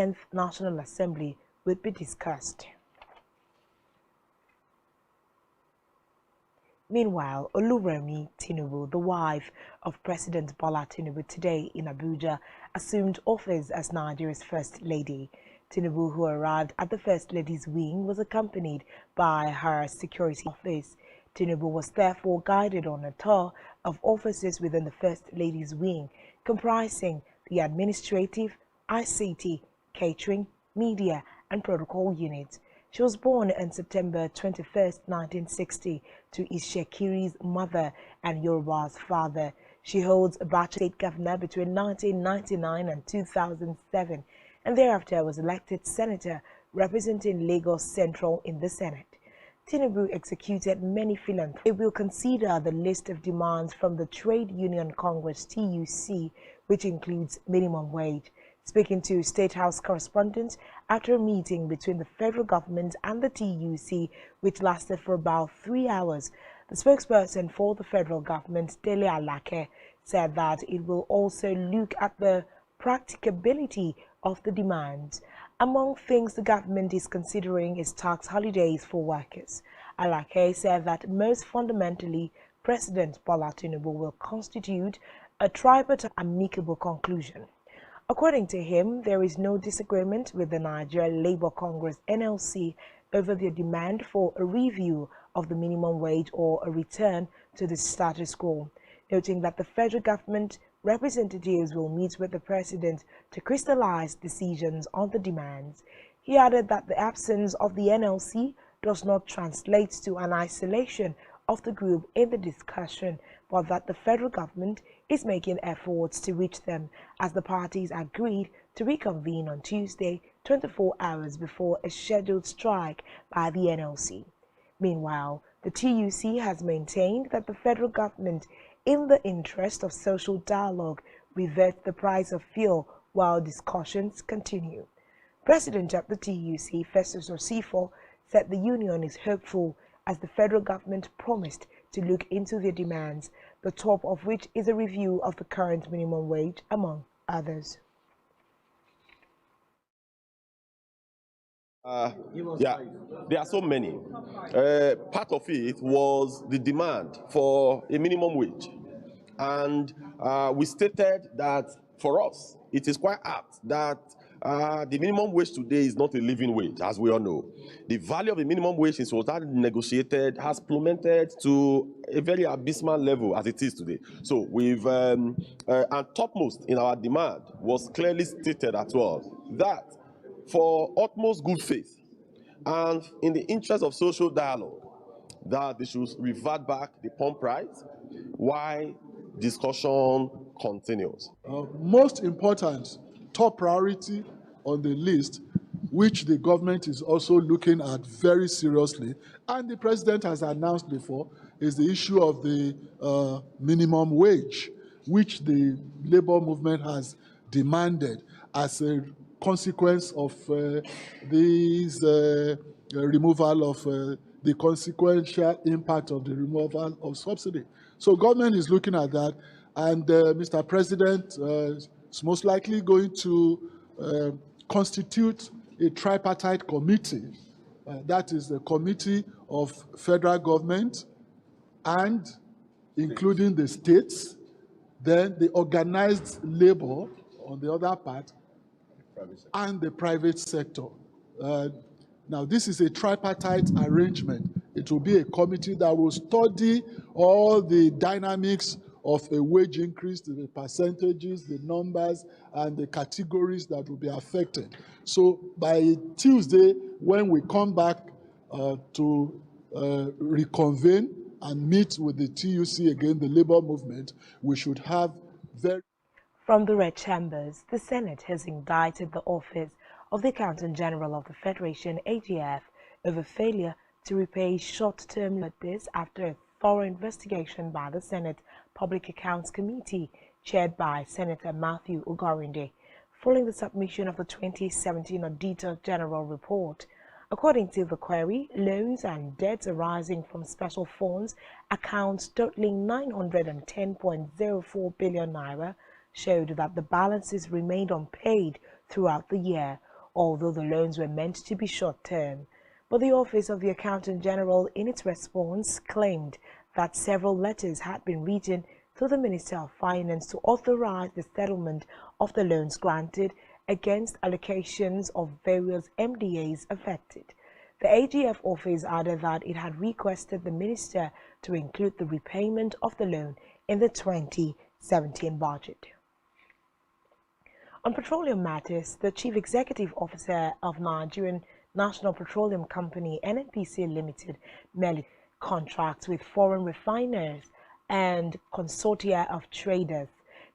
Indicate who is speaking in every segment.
Speaker 1: 10th National Assembly would be discussed. Meanwhile, Oluremi Tinubu, the wife of President Bola Tinubu, today in Abuja, assumed office as Nigeria's First Lady. Tinubu, who arrived at the First Lady's wing, was accompanied by her security office. Tinubu was therefore guided on a tour of offices within the First Lady's wing, comprising the administrative, ICT, catering, media, and protocol units. She was born on September 21, 1960, to Ishekiri's mother and Yoruba's father. She holds a bachelor state governor between 1999 and 2007, and thereafter was elected senator representing Lagos Central in the Senate. Tinubu executed many philanthropies. They will consider the list of demands from the Trade Union Congress (TUC), which includes minimum wage. Speaking to State House correspondents after a meeting between the federal government and the TUC, which lasted for about 3 hours, the spokesperson for the federal government, Dele Alake, said that it will also look at the practicability of the demands. Among things the government is considering is tax holidays for workers. Alake said that most fundamentally, President Bola Tinubu will constitute a tripartite amicable conclusion. According to him, there is no disagreement with the Nigeria Labour Congress (NLC) over their demand for a review of the minimum wage or a return to the status quo, noting that the federal government representatives will meet with the president to crystallize decisions on the demands. He added that the absence of the NLC does not translate to an isolation of the group in the discussion, but that the federal government is making efforts to reach them, as the parties agreed to reconvene on Tuesday, 24 hours before a scheduled strike by the NLC. Meanwhile, the TUC has maintained that the federal government, in the interest of social dialogue, reverts the price of fuel while discussions continue. President of the TUC, Festus Osifo, said the union is hopeful as the federal government promised to look into their demands, the top of which is a review of the current minimum wage, among others.
Speaker 2: Yeah, there are so many. Part of it was the demand for a minimum wage. And we stated that for us, it is quite apt that the minimum wage today is not a living wage, as we all know. The value of the minimum wage since it was negotiated has plummeted to a very abysmal level as it is today. So we've, and topmost in our demand was clearly stated as well that for utmost good faith and in the interest of social dialogue, that they should revert back the pump price while discussion continues.
Speaker 3: Most important, top priority on the list, which the government is also looking at very seriously, and the president has announced before, is the issue of the minimum wage, which the labor movement has demanded as a consequence of these removal of the consequential impact of the removal of subsidy. So government is looking at that, and Mr. President is most likely going to constitute a tripartite committee. That is the committee of federal government and including the states, then the organized labor on the other part, and the private sector. Now, this is a tripartite arrangement. It will be a committee that will study all the dynamics of a wage increase, the percentages, the numbers, and the categories that will be affected. So by Tuesday, when we come back to reconvene and meet with the TUC again, the labor movement, we should have very...
Speaker 1: From the Red Chambers, the Senate has indicted the office of the Accountant General of the Federation, AGF, over failure to repay short-term notice after a thorough investigation by the Senate Public Accounts Committee, chaired by Senator Matthew Ugorinde, following the submission of the 2017 Auditor General Report. According to the query, loans and debts arising from special funds accounts totaling 910.04 billion naira showed that the balances remained unpaid throughout the year, although the loans were meant to be short-term. But the Office of the Accountant General, in its response, claimed that several letters had been written to the Minister of Finance to authorize the settlement of the loans granted against allocations of various MDAs affected. The AGF office added that it had requested the minister to include the repayment of the loan in the 2017 budget. On petroleum matters, the Chief Executive Officer of Nigerian National Petroleum Company (NNPC) Limited merely contracts with foreign refiners and consortia of traders.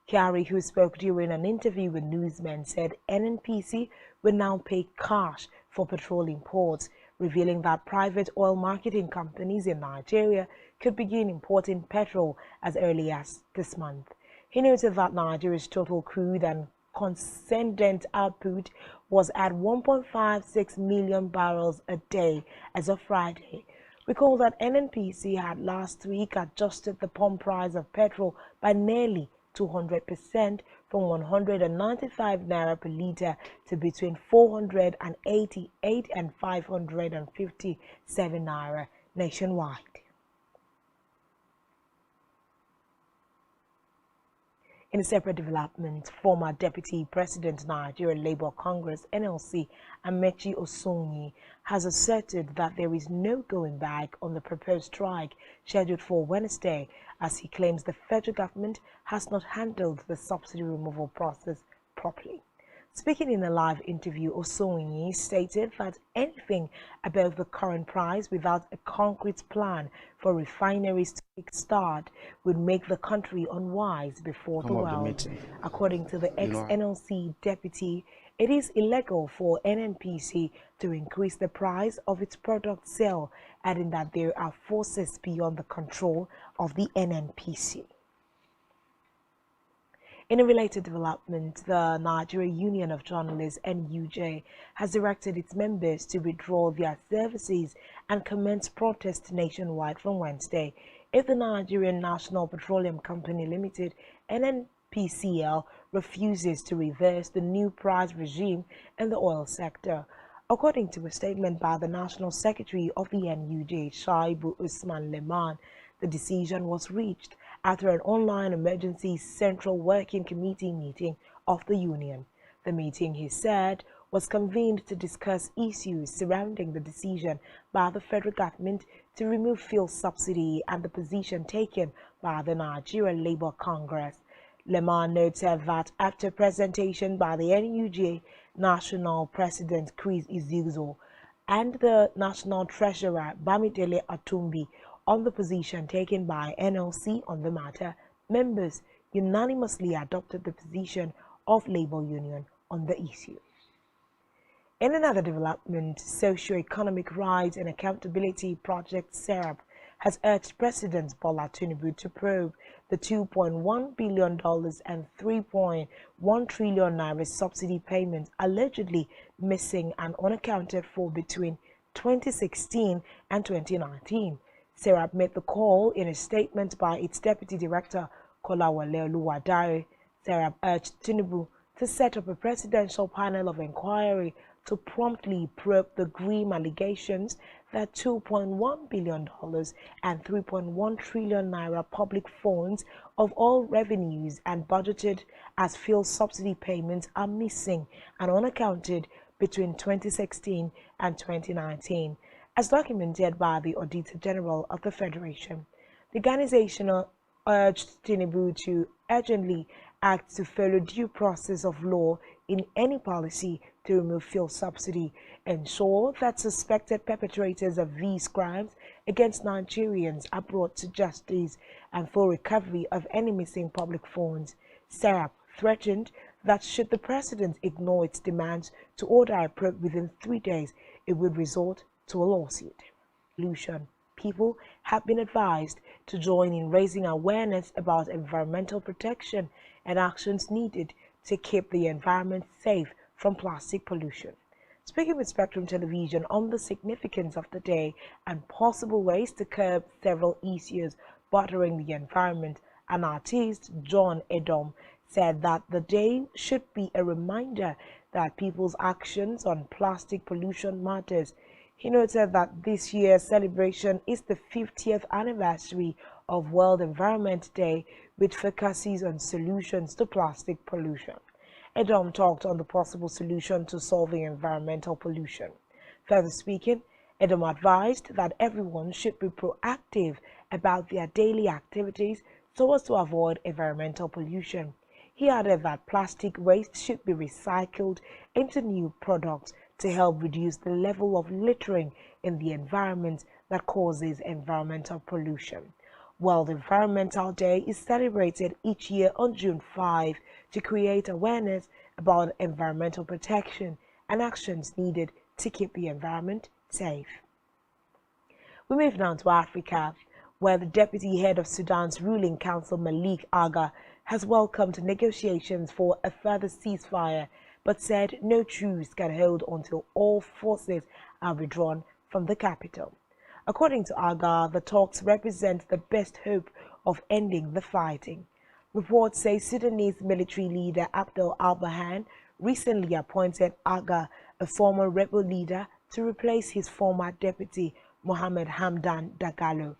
Speaker 1: Kyari, who spoke during an interview with newsmen, said NNPC will now pay cash for petrol imports, revealing that private oil marketing companies in Nigeria could begin importing petrol as early as this month. He noted that Nigeria's total crude and condensate output was at 1.56 million barrels a day as of Friday. Recall that NNPC had last week adjusted the pump price of petrol by nearly 200% from 195 naira per litre to between 488 and 557 naira nationwide. In a separate development, former Deputy President Nigerian Labour Congress (NLC) Amechi Osonyi has asserted that there is no going back on the proposed strike scheduled for Wednesday, as he claims the federal government has not handled the subsidy removal process properly. Speaking in a live interview, Osonyi stated that anything above the current price without a concrete plan for refineries to kickstart would make the country unwise before the world. According to the ex-NLC deputy, it is illegal for NNPC to increase the price of its product sale, adding that there are forces beyond the control of the NNPC. In a related development, the Nigeria Union of Journalists (NUJ) has directed its members to withdraw their services and commence protests nationwide from Wednesday if the Nigerian National Petroleum Company Limited (NNPCL) refuses to reverse the new price regime in the oil sector. According to a statement by the National Secretary of the NUJ, Shaibu Usman Leman, the decision was reached after an online emergency Central Working Committee meeting of the union. The meeting, he said, was convened to discuss issues surrounding the decision by the federal government to remove fuel subsidy and the position taken by the Nigerian Labour Congress. Leman noted that after presentation by the NUJ National President Chris Izuzo and the National Treasurer Bamidele Atumbi on the position taken by NLC on the matter, members unanimously adopted the position of Labour Union on the issue. In another development, Socio-Economic Rights and Accountability Project (SERAP) has urged President Bola Tinubu to probe the $2.1 billion and 3.1 trillion naira subsidy payments allegedly missing and unaccounted for between 2016 and 2019. SERAP made the call in a statement by its Deputy Director, Kolawole Oluwadare. SERAP urged Tinubu to set up a presidential panel of inquiry to promptly probe the grim allegations that $2.1 billion and 3.1 trillion naira public funds of all revenues and budgeted as fuel subsidy payments are missing and unaccounted between 2016 and 2019. As documented by the Auditor General of the Federation, the organization urged Tinubu to urgently act to follow due process of law in any policy to remove fuel subsidy, ensure that suspected perpetrators of these crimes against Nigerians are brought to justice, and full recovery of any missing public funds. SERAP threatened that should the president ignore its demands to order a probe within 3 days, it would resort to a lawsuit. People have been advised to join in raising awareness about environmental protection and actions needed to keep the environment safe from plastic pollution. Speaking with Spectrum Television on the significance of the day and possible ways to curb several issues bothering the environment, an artist, John Edom, said that the day should be a reminder that people's actions on plastic pollution matters. He noted that this year's celebration is the 50th anniversary of World Environment Day, which focuses on solutions to plastic pollution. Edom talked on the possible solution to solving environmental pollution. Further speaking, Edom advised that everyone should be proactive about their daily activities so as to avoid environmental pollution. He added that plastic waste should be recycled into new products to help reduce the level of littering in the environment that causes environmental pollution. World Environmental Day is celebrated each year on June 5 to create awareness about environmental protection and actions needed to keep the environment safe. We move now to Africa, where the deputy head of Sudan's ruling council, Malik Aga, has welcomed negotiations for a further ceasefire, but said no truce can hold until all forces are withdrawn from the capital. According to Aga, the talks represent the best hope of ending the fighting. Reports say Sudanese military leader Abdel al-Burhan recently appointed Aga, a former rebel leader, to replace his former deputy, Mohamed Hamdan Dagalo.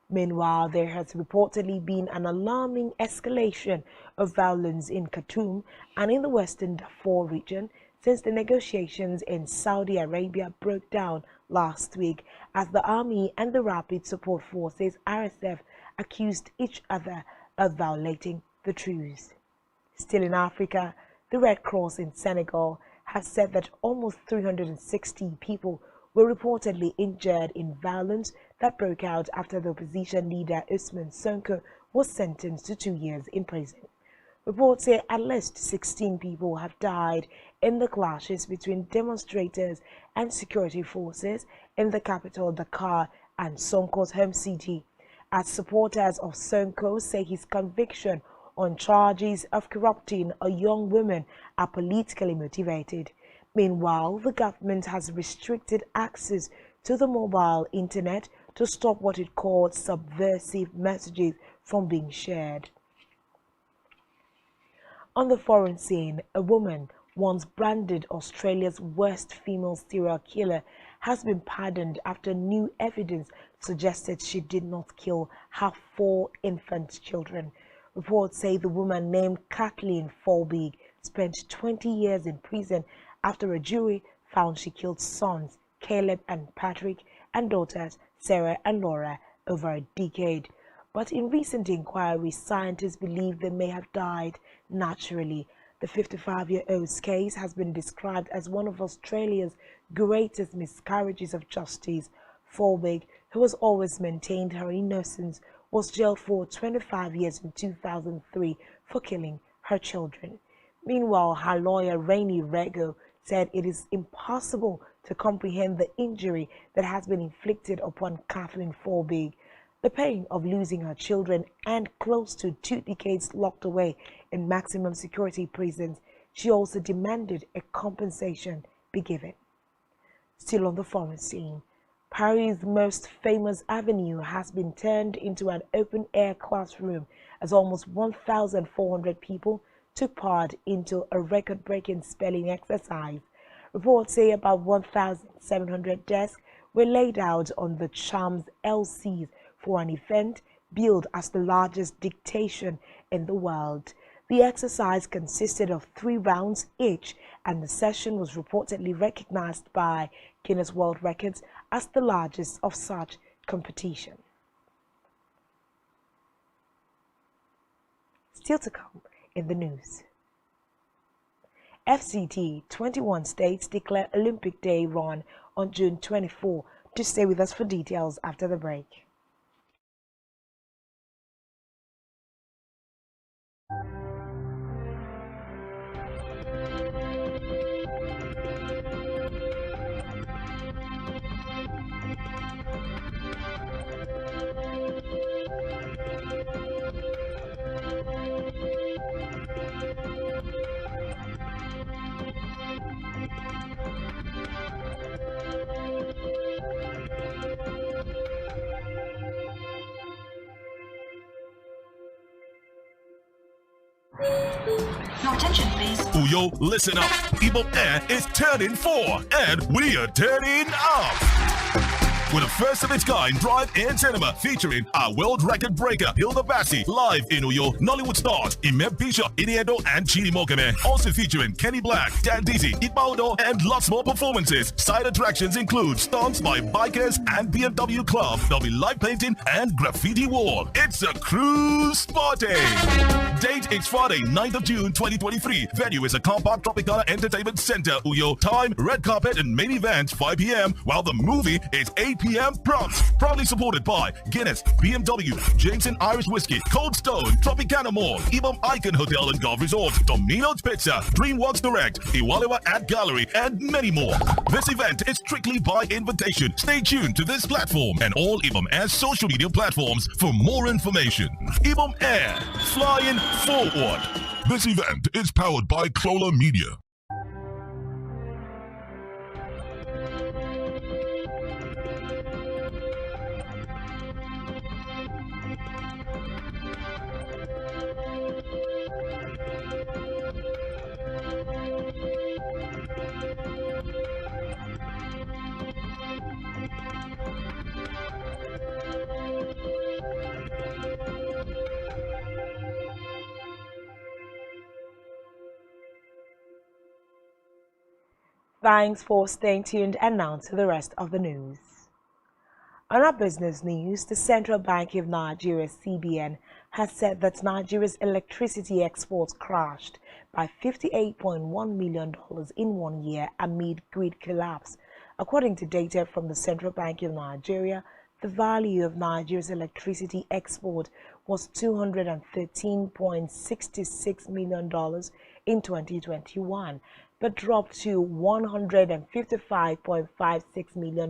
Speaker 1: Meanwhile, there has reportedly been an alarming escalation of violence in Khartoum and in the western Darfur region since the negotiations in Saudi Arabia broke down last week, as the army and the Rapid Support Forces (RSF) accused each other of violating the truce. Still in Africa, the Red Cross in Senegal has said that almost 360 people were reportedly injured in violence that broke out after the opposition leader Ousmane Sonko was sentenced to 2 years in prison. Reports say at least 16 people have died in the clashes between demonstrators and security forces in the capital Dakar and Sonko's home city, as supporters of Sonko say his conviction on charges of corrupting a young woman are politically motivated. Meanwhile, the government has restricted access to the mobile internet to stop what it called subversive messages from being shared. On the foreign scene, a woman once branded Australia's worst female serial killer has been pardoned after new evidence suggested she did not kill her 4 infant children. Reports say the woman named Kathleen Folbig spent 20 years in prison after a jury found she killed sons Caleb and Patrick and daughters Sarah and Laura over a decade. But in recent inquiries, scientists believe they may have died naturally. The 55-year-old's case has been described as one of Australia's greatest miscarriages of justice. Folbig, who has always maintained her innocence, was jailed for 25 years in 2003 for killing her children. Meanwhile, her lawyer, Rainey Rego, said it is impossible to comprehend the injury that has been inflicted upon Kathleen Folbig. The pain of losing her children and close to 2 decades locked away in maximum security prisons. She also demanded a compensation be given. Still on the foreign scene, Paris' most famous avenue has been turned into an open-air classroom as almost 1,400 people took part into a record-breaking spelling exercise. Reports say about 1,700 desks were laid out on the Champs-Élysées for an event billed as the largest dictation in the world. The exercise consisted of 3 rounds each, and the session was reportedly recognized by Guinness World Records as the largest of such competition. Still to come in the news. FCT 21 states declare Olympic Day run on June 24. To stay with us for details after the break.
Speaker 4: Your attention, please.
Speaker 5: Uyo, listen up. Igbo Air is turning 4, and we are turning up. With a first of its kind drive-in cinema featuring our world record breaker Hilda Bassi live in Uyo, Nollywood stars Imeb Bishop, Iniedo, and Chidi Mogame. Also featuring Kenny Black, Dan Dizzy, Itbaudo, and lots more performances. Side attractions include stunts by bikers and BMW Club. There'll be live painting and graffiti wall. It's a cruise party. Date is Friday, 9th of June 2023. Venue is a car park Tropicana Entertainment Center, Uyo. Time, red carpet and main event 5 p.m. while the movie is 8 p.m. prompt. Proudly supported by Guinness, BMW, Jameson Irish Whiskey, Cold Stone, Tropicana Mall, Ibom Icon Hotel and Golf Resort, Domino's Pizza, DreamWorks Direct, Iwalewa Art Gallery, and many more. This event is strictly by invitation. Stay tuned to this platform and all Ibom Air's social media platforms for more information. Ibom Air, flying forward. This event is powered by Clola Media.
Speaker 1: Thanks for staying tuned, and now to the rest of the news. On our business news, the Central Bank of Nigeria, CBN, has said that Nigeria's electricity exports crashed by $58.1 million in 1 year amid grid collapse. According to data from the Central Bank of Nigeria, the value of Nigeria's electricity export was $213.66 million in 2021, but dropped to $155.56 million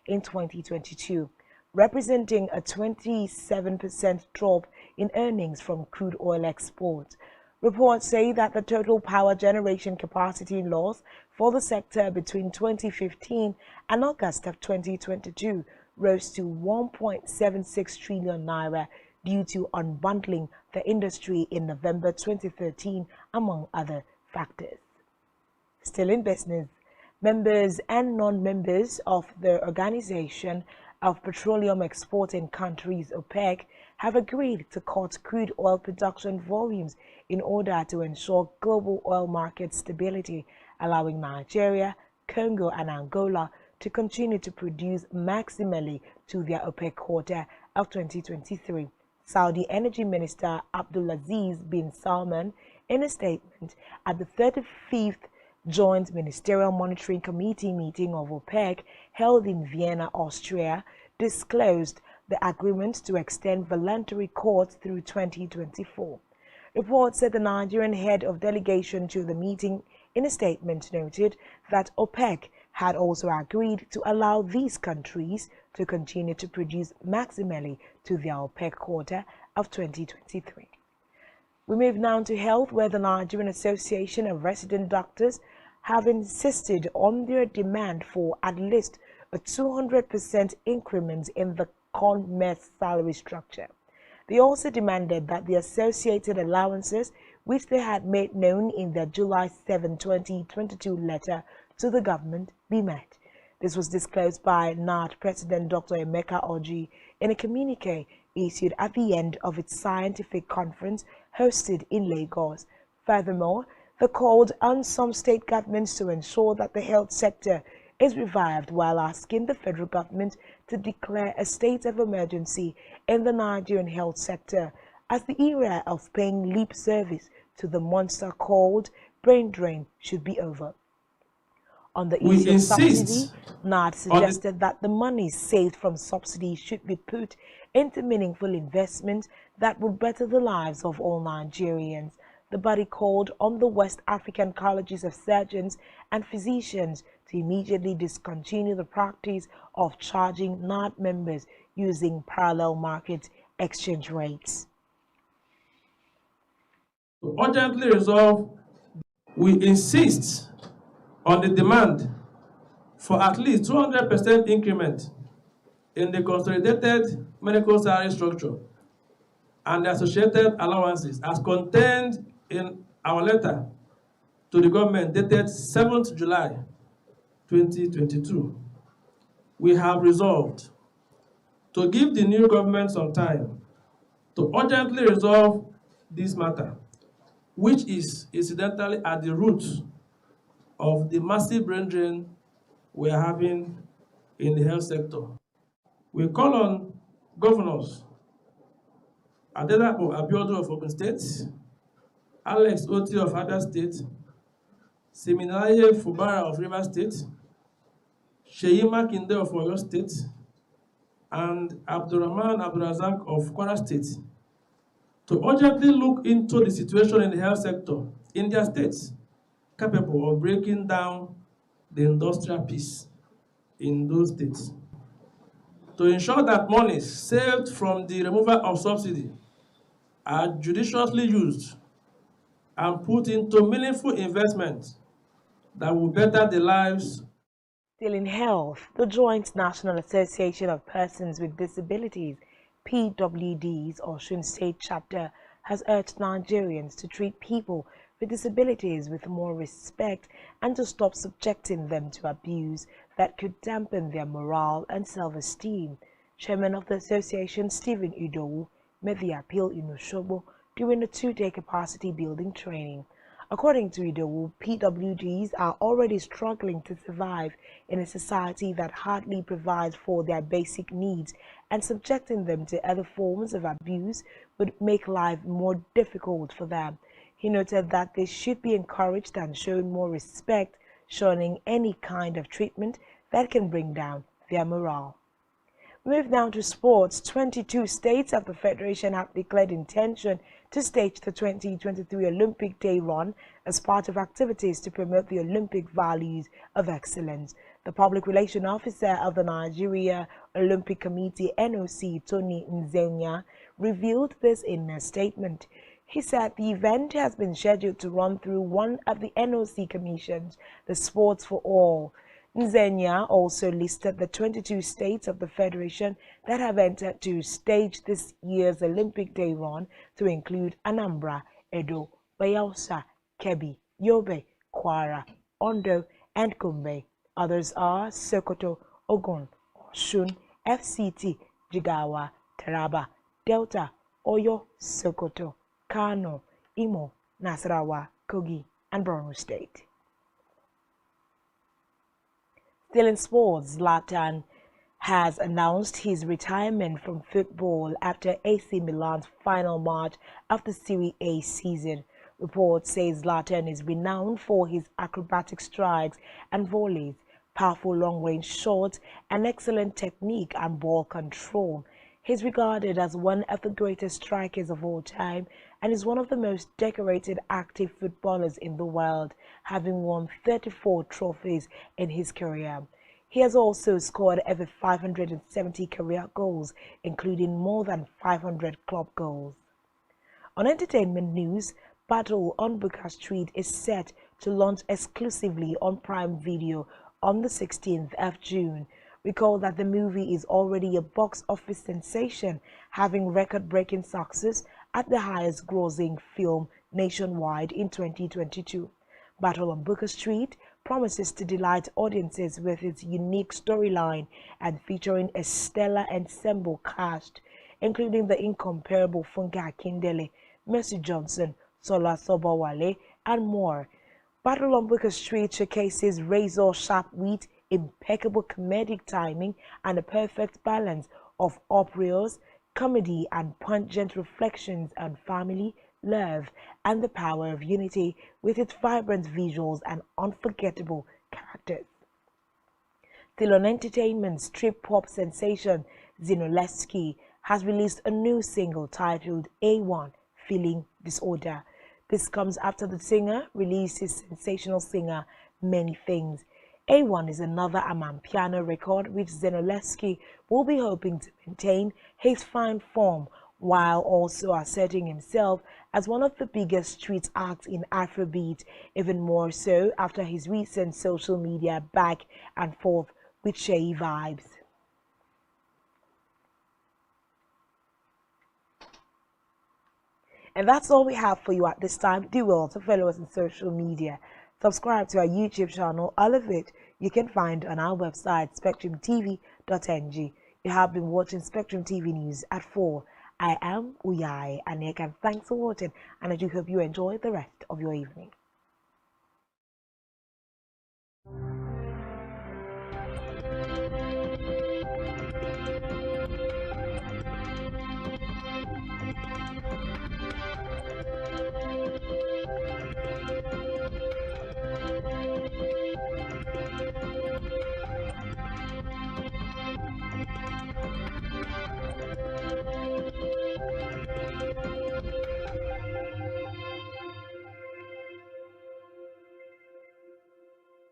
Speaker 1: in 2022, representing a 27% drop in earnings from crude oil exports. Reports say that the total power generation capacity loss for the sector between 2015 and August of 2022 rose to 1.76 trillion naira due to unbundling the industry in November 2013, among other factors. Still in business, members and non-members of the Organization of Petroleum Exporting Countries, OPEC, have agreed to cut crude oil production volumes in order to ensure global oil market stability, allowing Nigeria, Congo, and Angola to continue to produce maximally to their OPEC quota of 2023. Saudi Energy Minister Abdulaziz bin Salman, in a statement at the 35th Joint Ministerial Monitoring Committee meeting of OPEC held in Vienna, Austria, disclosed the agreement to extend voluntary cuts through 2024. Reports said the Nigerian head of delegation to the meeting in a statement noted that OPEC had also agreed to allow these countries to continue to produce maximally to their OPEC quota of 2023. We move now to health, where the Nigerian Association of Resident Doctors have insisted on their demand for at least a 200% increment in the CONMES salary structure. They also demanded that the associated allowances, which they had made known in their July 7, 2022 letter to the government, be met. This was disclosed by NARD President Dr. Emeka Oji in a communique issued at the end of its scientific conference hosted in Lagos. Furthermore, they called on some state governments to ensure that the health sector is revived, while asking the federal government to declare a state of emergency in the Nigerian health sector, as the era of paying lip service to the monster called brain drain should be over. On the issue of subsidy, NARD suggested that the money saved from subsidy should be put into meaningful investment that would better the lives of all Nigerians. The body called on the West African colleges of surgeons and physicians to immediately discontinue the practice of charging NARD members using parallel market exchange rates.
Speaker 6: To urgently resolve, we insist on the demand for at least 200% increment in the consolidated medical salary structure and the associated allowances as contained in our letter to the government dated 7th July 2022, we have resolved to give the new government some time to urgently resolve this matter, which is incidentally at the root of the massive brain drain we are having in the health sector. We call on governors Adelabu Abiodun of Ogun State, Alex Oti of Abia State, Siminaye Fubara of Rivers State, Sheyi Makinde of Oyo State, and Abdurrahman Abdurazak of Kwara State to urgently look into the situation in the health sector in their states, capable of breaking down the industrial peace in those states, to ensure that monies saved from the removal of subsidy are judiciously used and put into meaningful investments that will better the lives.
Speaker 1: Still in health, the Joint National Association of Persons with Disabilities, PWD's Osun State Chapter, has urged Nigerians to treat people with disabilities with more respect and to stop subjecting them to abuse that could dampen their morale and self-esteem. Chairman of the association, Stephen Udowu, made the appeal in Osogbo during a two-day capacity building training. According to Udowu, PWDs are already struggling to survive in a society that hardly provides for their basic needs, and subjecting them to other forms of abuse would make life more difficult for them. He noted that they should be encouraged and shown more respect, shunning any kind of treatment that can bring down their morale. Move now to sports. 22 states of the Federation have declared intention to stage the 2023 Olympic Day run as part of activities to promote the Olympic values of excellence. The Public Relations Officer of the Nigeria Olympic Committee, NOC, Tony Nzenya, revealed this in a statement. He said the event has been scheduled to run through one of the NOC commissions, the Sports for All. Nzenya also listed the 22 states of the Federation that have entered to stage this year's Olympic Day run, to include Anambra, Edo, Bayelsa, Kebbi, Yobe, Kwara, Ondo, and Gombe. Others are Sokoto, Ogun, Osun, FCT, Jigawa, Taraba, Delta, Oyo, Sokoto, Kano, Imo, Nasarawa, Kogi, and Borno State. Still in sports, Zlatan has announced his retirement from football after AC Milan's final match of the Serie A season. Reports say Zlatan is renowned for his acrobatic strikes and volleys, powerful long-range shots, and excellent technique and ball control. He is regarded as one of the greatest strikers of all time and is one of the most decorated active footballers in the world, having won 34 trophies in his career. He has also scored over 570 career goals, including more than 500 club goals. On entertainment news, Battle on Booker Street is set to launch exclusively on Prime Video on the 16th of June. Recall that the movie is already a box office sensation, having record-breaking success at the highest grossing film nationwide in 2022. Battle on Booker Street promises to delight audiences with its unique storyline and featuring a stellar ensemble cast, including the incomparable Funke Akindele, Mercy Johnson, Sola Sobowale, and more. Battle on Booker Street showcases razor-sharp wit, impeccable comedic timing, and a perfect balance of uproars, comedy, and pungent reflections on family, love, and the power of unity, with its vibrant visuals and unforgettable characters. Still on entertainment, strip pop sensation Zinoleski has released a new single titled A1 Feeling Disorder. This comes after the singer released his sensational singer Many Things. A1 is another Amapiano record which Zinoleski will be hoping to maintain his fine form while also asserting himself as one of the biggest street acts in Afrobeat, even more so after his recent social media back and forth with Sheyi Vibes. And that's all we have for you at this time. Do well to follow us on social media. Subscribe to our YouTube channel. All of it you can find on our website, spectrumtv.ng. You have been watching Spectrum TV News at 4. I am Uyai Aneka. Thanks for watching, and I do hope you enjoy the rest of your evening.